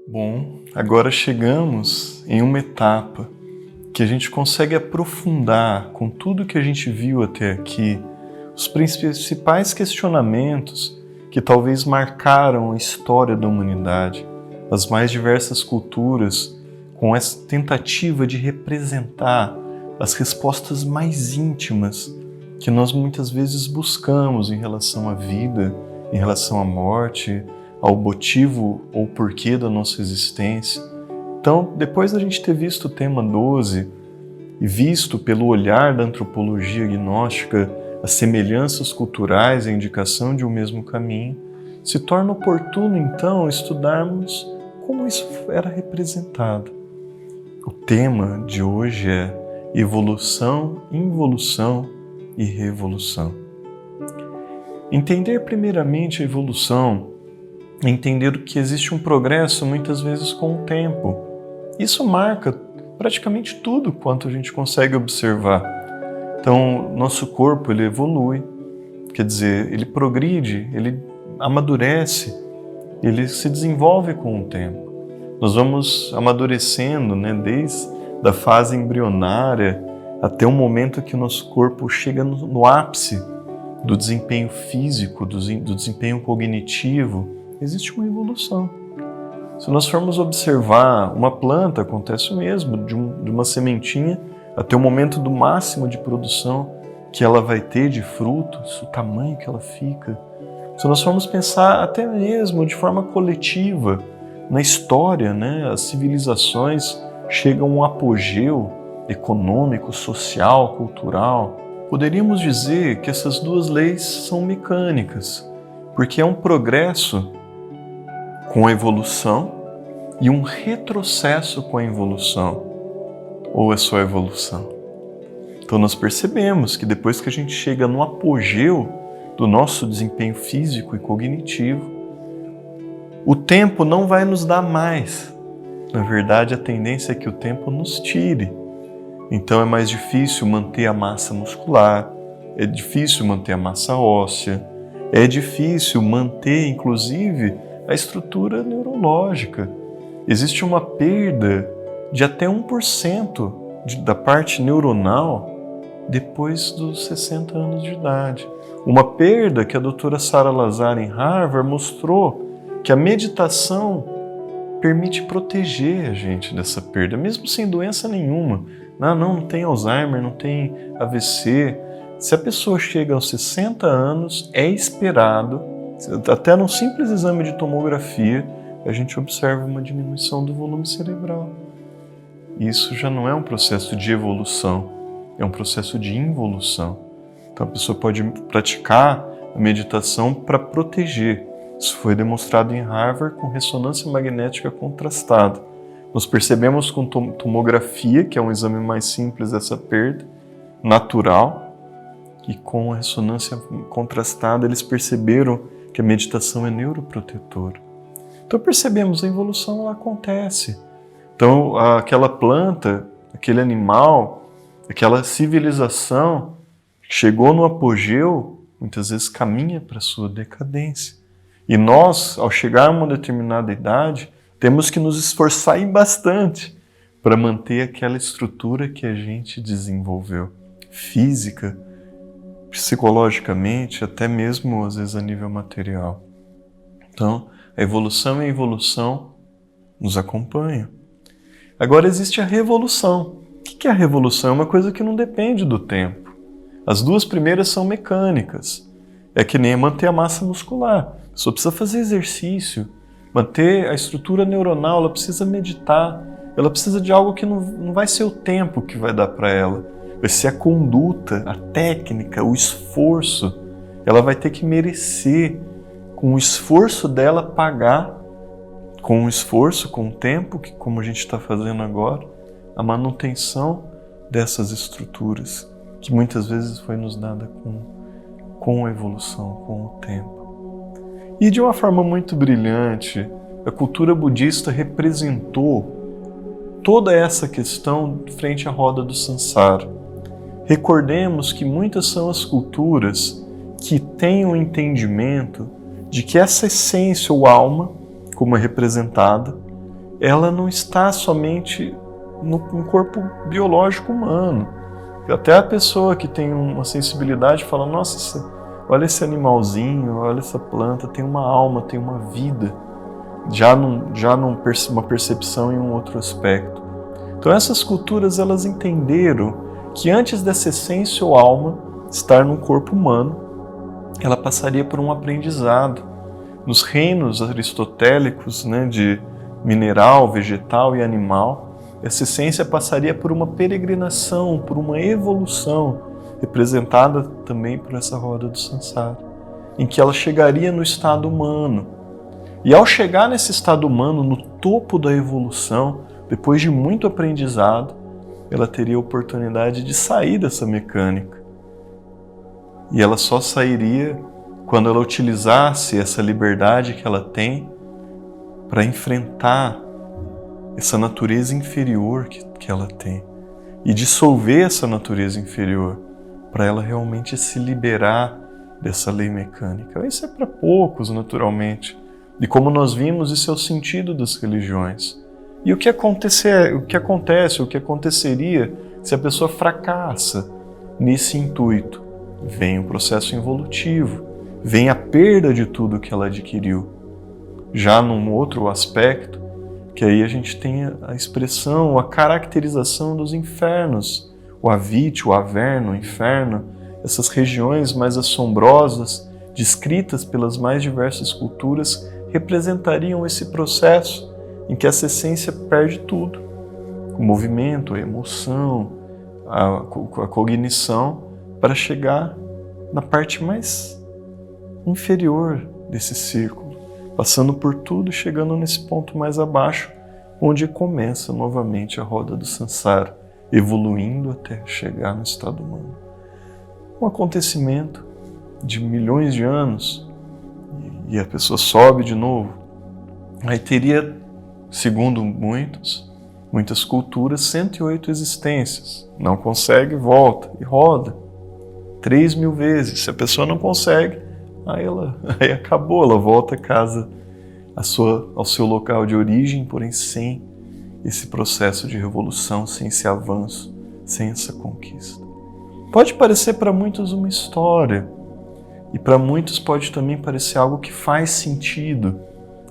Bom, agora chegamos em uma etapa que a gente consegue aprofundar com tudo que a gente viu até aqui, os principais questionamentos que talvez marcaram a história da humanidade, as mais diversas culturas, com essa tentativa de representar as respostas mais íntimas que nós muitas vezes buscamos em relação à vida, em relação à morte, ao motivo ou porquê da nossa existência. Então, depois da gente ter visto o tema 12 e visto pelo olhar da antropologia gnóstica as semelhanças culturais e a indicação de um mesmo caminho, se torna oportuno então estudarmos como isso era representado. O tema de hoje é evolução, involução e revolução. Entender primeiramente a evolução é entender que existe um progresso muitas vezes com o tempo. Isso marca praticamente tudo quanto a gente consegue observar. Então, nosso corpo ele evolui, quer dizer, ele progride, ele amadurece, ele se desenvolve com o tempo. Nós vamos amadurecendo, desde a fase embrionária até o momento que o nosso corpo chega no ápice do desempenho físico, do desempenho cognitivo. Existe uma evolução. Se nós formos observar uma planta, acontece o mesmo, de uma sementinha até o momento do máximo de produção que ela vai ter de frutos, o tamanho que ela fica. Se nós formos pensar até mesmo de forma coletiva, na história, as civilizações chegam a um apogeu econômico, social, cultural. Poderíamos dizer que essas duas leis são mecânicas, porque é um progresso com a evolução e um retrocesso com a involução, ou é só evolução? Então nós percebemos que depois que a gente chega no apogeu do nosso desempenho físico e cognitivo, o tempo não vai nos dar mais. Na verdade, a tendência é que o tempo nos tire. Então é mais difícil manter a massa muscular, é difícil manter a massa óssea, é difícil manter, inclusive, a estrutura neurológica. Existe uma perda de até 1% da parte neuronal depois dos 60 anos de idade. Uma perda que a doutora Sara Lazar em Harvard mostrou que a meditação permite proteger a gente dessa perda, mesmo sem doença nenhuma. Não tem Alzheimer, não tem AVC. Se a pessoa chega aos 60 anos, é esperado, até num simples exame de tomografia, a gente observa uma diminuição do volume cerebral. Isso já não é um processo de evolução, é um processo de involução. Então a pessoa pode praticar a meditação para proteger. Isso foi demonstrado em Harvard com ressonância magnética contrastada. Nós percebemos com tomografia, que é um exame mais simples dessa perda, natural, e com a ressonância contrastada eles perceberam que a meditação é neuroprotetora. Então percebemos, a evolução ela acontece. Então aquela planta, aquele animal, aquela civilização chegou no apogeu, muitas vezes caminha para a sua decadência. E nós, ao chegar a uma determinada idade, temos que nos esforçar bastante para manter aquela estrutura que a gente desenvolveu, física, psicologicamente, até mesmo às vezes a nível material. Então, a evolução e a involução nos acompanham. Agora existe a revolução. O que é a revolução? É uma coisa que não depende do tempo. As duas primeiras são mecânicas. É que nem manter a massa muscular. A pessoa precisa fazer exercício, manter a estrutura neuronal, ela precisa meditar, ela precisa de algo que não vai ser o tempo que vai dar para ela, vai ser a conduta, a técnica, o esforço. Ela vai ter que merecer, com o esforço dela, pagar, com o esforço, com o tempo, que como a gente está fazendo agora, a manutenção dessas estruturas, que muitas vezes foi nos dada com a evolução, com o tempo. E de uma forma muito brilhante, a cultura budista representou toda essa questão frente à roda do Sansara. Recordemos que muitas são as culturas que têm um entendimento de que essa essência ou alma, como é representada, ela não está somente no corpo biológico humano. Até a pessoa que tem uma sensibilidade fala, nossa, olha esse animalzinho, olha essa planta, tem uma alma, tem uma vida, uma percepção em um outro aspecto. Então essas culturas, elas entenderam que antes dessa essência ou alma estar no corpo humano, ela passaria por um aprendizado. Nos reinos aristotélicos, né, de mineral, vegetal e animal, essa essência passaria por uma peregrinação, por uma evolução, representada também por essa roda do Sansara, em que ela chegaria no estado humano. E ao chegar nesse estado humano, no topo da evolução, depois de muito aprendizado, ela teria a oportunidade de sair dessa mecânica. E ela só sairia quando ela utilizasse essa liberdade que ela tem para enfrentar essa natureza inferior que ela tem e dissolver essa natureza inferior para ela realmente se liberar dessa lei mecânica. Isso é para poucos, naturalmente. E como nós vimos, isso é o sentido das religiões. E o que aconteceria se a pessoa fracassa nesse intuito? Vem o processo involutivo, vem a perda de tudo que ela adquiriu. Já num outro aspecto, que aí a gente tem a expressão, a caracterização dos infernos, o Avit, o Averno, o inferno, essas regiões mais assombrosas, descritas pelas mais diversas culturas, representariam esse processo em que essa essência perde tudo. O movimento, a emoção, a cognição, para chegar na parte mais inferior desse círculo, passando por tudo e chegando nesse ponto mais abaixo, onde começa novamente a roda do Sansara, evoluindo até chegar no estado humano. Um acontecimento de milhões de anos, e a pessoa sobe de novo. Aí teria, segundo muitas culturas, 108 existências. Não consegue, volta e roda 3.000 vezes. Se a pessoa não consegue, aí acabou, ela volta a casa, ao seu local de origem, porém sem esse processo de revolução, sem esse avanço, sem essa conquista. Pode parecer para muitos uma história, e para muitos pode também parecer algo que faz sentido,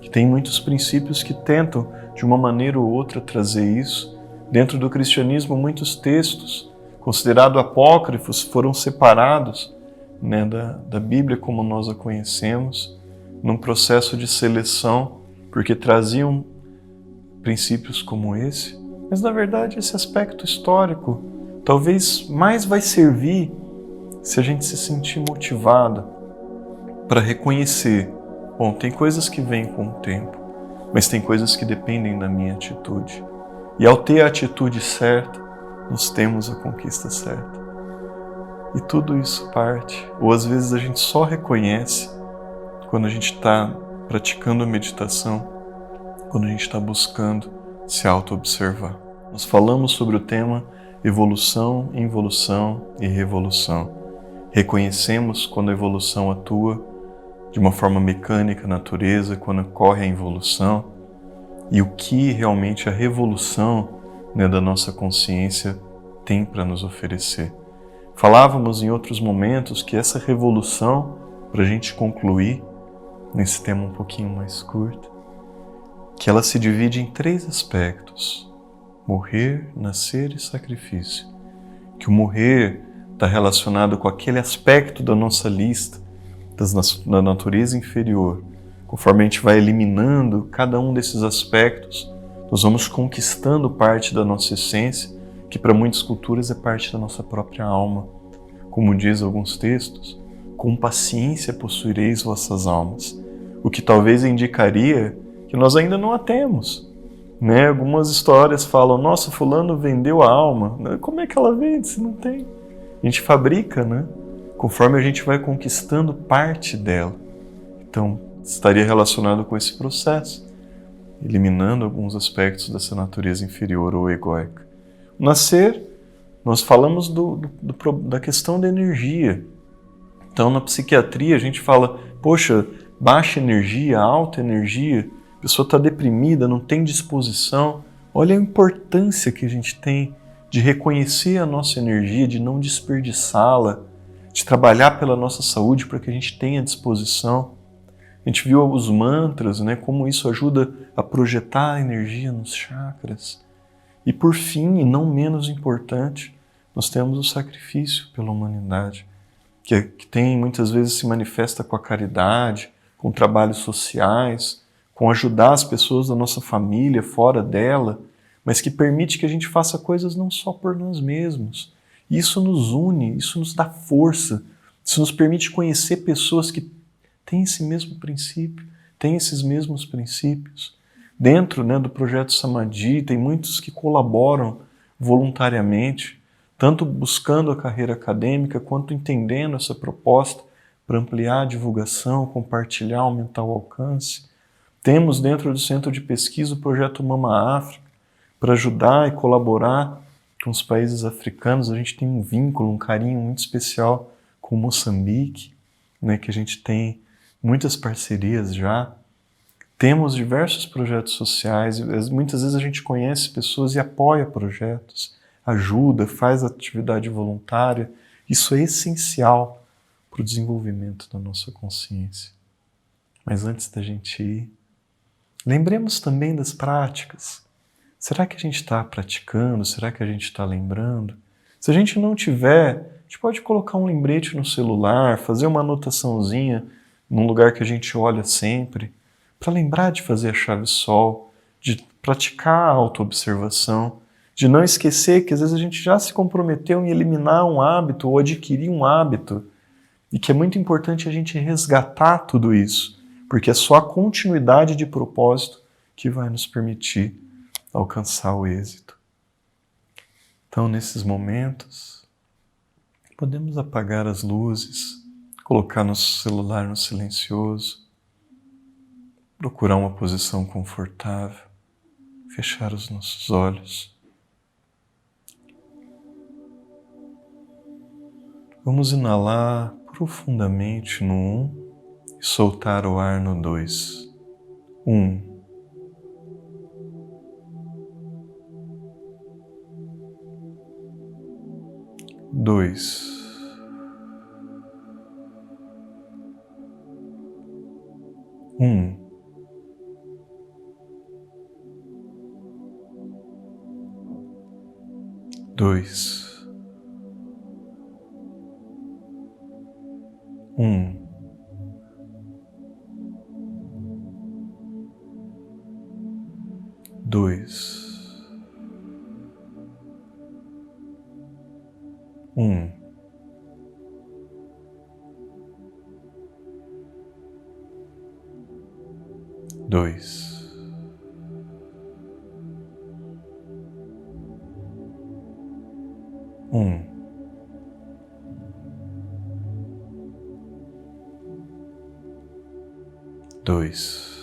que tem muitos princípios que tentam, de uma maneira ou outra, trazer isso. Dentro do cristianismo, muitos textos, considerados apócrifos, foram separados, né, da Bíblia como nós a conhecemos, num processo de seleção, porque traziam princípios como esse. Mas, na verdade, esse aspecto histórico talvez mais vai servir se a gente se sentir motivado para reconhecer, bom, tem coisas que vêm com o tempo, mas tem coisas que dependem da minha atitude. E ao ter a atitude certa, nós temos a conquista certa. E tudo isso parte, ou às vezes a gente só reconhece quando a gente está praticando a meditação, quando a gente está buscando se auto-observar. Nós falamos sobre o tema evolução, involução e revolução. Reconhecemos quando a evolução atua de uma forma mecânica na natureza, quando ocorre a involução, e o que realmente a revolução, né, da nossa consciência tem para nos oferecer. Falávamos em outros momentos que essa revolução, para a gente concluir nesse tema um pouquinho mais curto, que ela se divide em 3 aspectos: morrer, nascer e sacrifício. Que o morrer está relacionado com aquele aspecto da nossa lista, da natureza inferior. Conforme a gente vai eliminando cada um desses aspectos, nós vamos conquistando parte da nossa essência, que para muitas culturas é parte da nossa própria alma. Como diz alguns textos, com paciência possuireis vossas almas, o que talvez indicaria que nós ainda não a temos. Né? Algumas histórias falam, nossa, fulano vendeu a alma. Como é que ela vende se não tem? A gente fabrica, né? Conforme a gente vai conquistando parte dela. Então, estaria relacionado com esse processo, eliminando alguns aspectos dessa natureza inferior ou egóica. O nascer, nós falamos da questão da energia. Então, na psiquiatria, a gente fala, poxa, baixa energia, alta energia. A pessoa está deprimida, não tem disposição. Olha a importância que a gente tem de reconhecer a nossa energia, de não desperdiçá-la, de trabalhar pela nossa saúde para que a gente tenha disposição. A gente viu os mantras, né, como isso ajuda a projetar a energia nos chakras. E por fim, e não menos importante, nós temos o sacrifício pela humanidade, que tem muitas vezes se manifesta com a caridade, com trabalhos sociais, com ajudar as pessoas da nossa família, fora dela, mas que permite que a gente faça coisas não só por nós mesmos. Isso nos une, isso nos dá força, isso nos permite conhecer pessoas que têm esse mesmo princípio, têm esses mesmos princípios. Dentro, né, do projeto Samadhi, tem muitos que colaboram voluntariamente, tanto buscando a carreira acadêmica, quanto entendendo essa proposta para ampliar a divulgação, compartilhar, aumentar o alcance. Temos dentro do Centro de Pesquisa o projeto Mama África, para ajudar e colaborar com os países africanos. A gente tem um vínculo, um carinho muito especial com Moçambique, né, que a gente tem muitas parcerias já. Temos diversos projetos sociais, muitas vezes a gente conhece pessoas e apoia projetos, ajuda, faz atividade voluntária. Isso é essencial para o desenvolvimento da nossa consciência. Mas antes da gente ir, lembremos também das práticas. Será que a gente está praticando? Será que a gente está lembrando? Se a gente não tiver, a gente pode colocar um lembrete no celular, fazer uma anotaçãozinha num lugar que a gente olha sempre, para lembrar de fazer a chave sol, de praticar a autoobservação, de não esquecer que às vezes a gente já se comprometeu em eliminar um hábito ou adquirir um hábito, e que é muito importante a gente resgatar tudo isso, porque é só a continuidade de propósito que vai nos permitir alcançar o êxito. Então, nesses momentos, podemos apagar as luzes, colocar nosso celular no silencioso, procurar uma posição confortável, fechar os nossos olhos. Vamos inalar profundamente no 1 e soltar o ar no 2. 1. 2. 1. 2. 1. 2. 1. 2. 1. 2.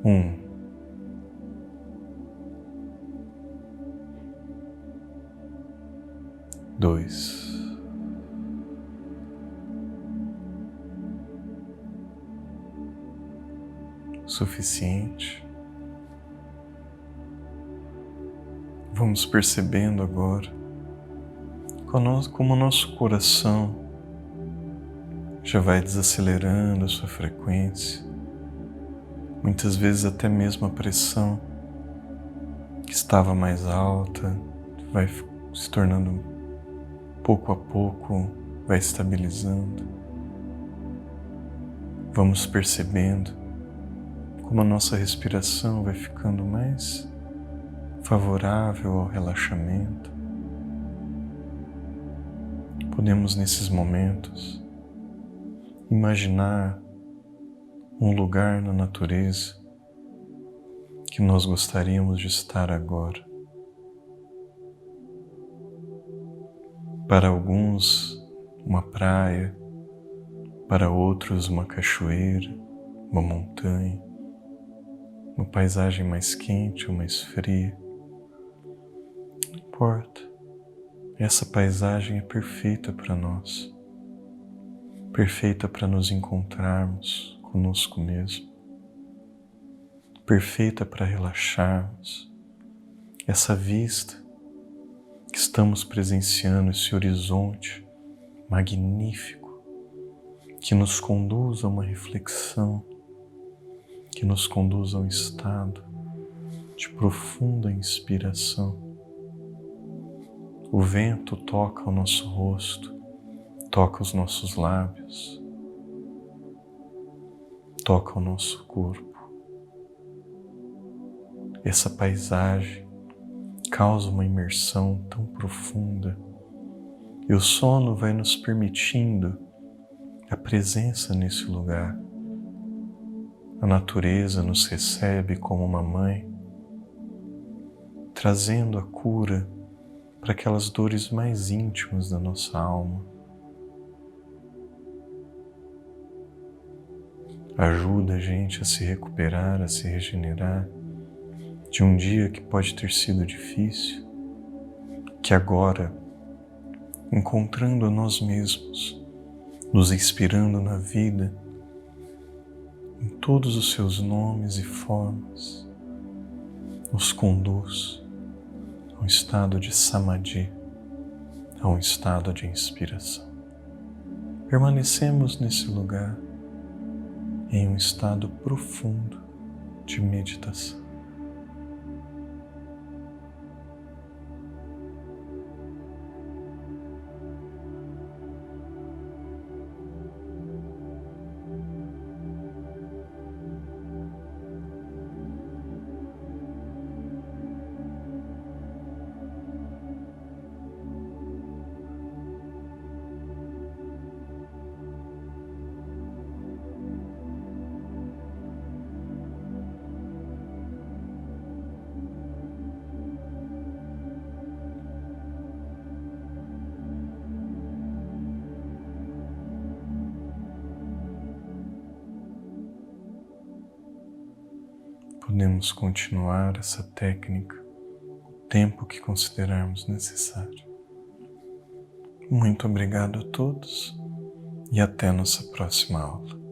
1. 2. Suficiente. Vamos percebendo agora como o nosso coração já vai desacelerando a sua frequência, muitas vezes até mesmo a pressão que estava mais alta vai se tornando pouco a pouco, vai estabilizando. Vamos percebendo como a nossa respiração vai ficando mais favorável ao relaxamento. Podemos, nesses momentos, imaginar um lugar na natureza que nós gostaríamos de estar agora. Para alguns, uma praia, para outros, uma cachoeira, uma montanha, uma paisagem mais quente ou mais fria. Não importa, essa paisagem é perfeita para nós. perfeita para nos encontrarmos conosco mesmo, perfeita para relaxarmos. Essa vista que estamos presenciando, esse horizonte magnífico que nos conduz a uma reflexão, que nos conduz a um estado de profunda inspiração. O vento toca o nosso rosto, toca os nossos lábios, toca o nosso corpo. Essa paisagem causa uma imersão tão profunda e o sono vai nos permitindo a presença nesse lugar. A natureza nos recebe como uma mãe, trazendo a cura para aquelas dores mais íntimas da nossa alma. Ajuda a gente a se recuperar, a se regenerar de um dia que pode ter sido difícil, que agora, encontrando a nós mesmos, nos inspirando na vida, em todos os seus nomes e formas, nos conduz a um estado de samadhi, a um estado de inspiração. Permanecemos nesse lugar em um estado profundo de meditação. Podemos continuar essa técnica o tempo que considerarmos necessário. Muito obrigado a todos e até nossa próxima aula.